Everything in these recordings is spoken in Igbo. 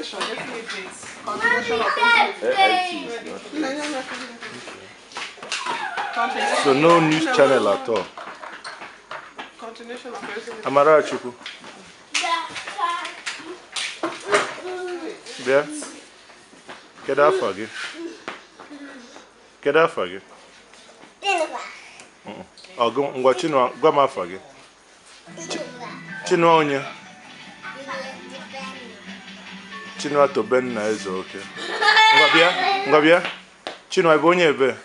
continuation, definitely. Continuation of So no news channel at all. Continuation of everything. Amara Chuku. There. Get out for you. Get out for you. Oh, go Chinua, go my for you. Chinua onye. Chinua to Ben na ezo okay. Ngwabia. Chinua ibo onye ebe.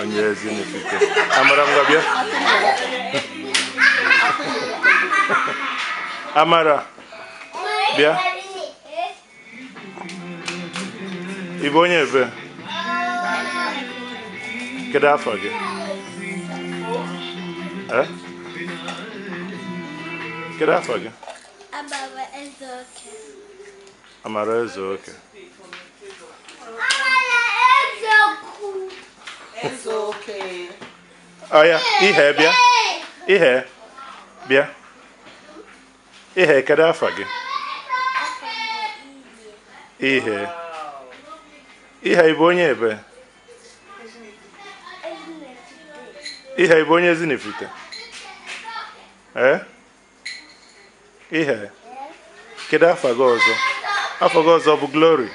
Onye ezi nifike. Amara ngwabia. Amara. Bia. Ibo onye ebe. Kedu afọ gị? Kedu afọ gị? Amara Ezeoke. Ezeoke. Oh yeah, ihe bịa. Ihe bịa. Ihe kedu afọ gị? Ihe. Ihe ibu onye ebe. Ihe ibu onye Ezinifite. Ihe. Kedu afọ gị ọzọ? Afọ gị ọzọ bụ Glory.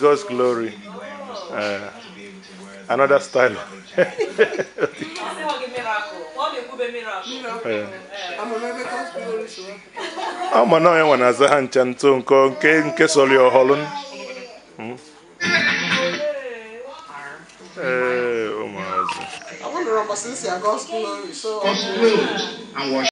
God's glory. Another style. I'm not one as a hand chanton, nke soli or Holland. I wonder if God's glory so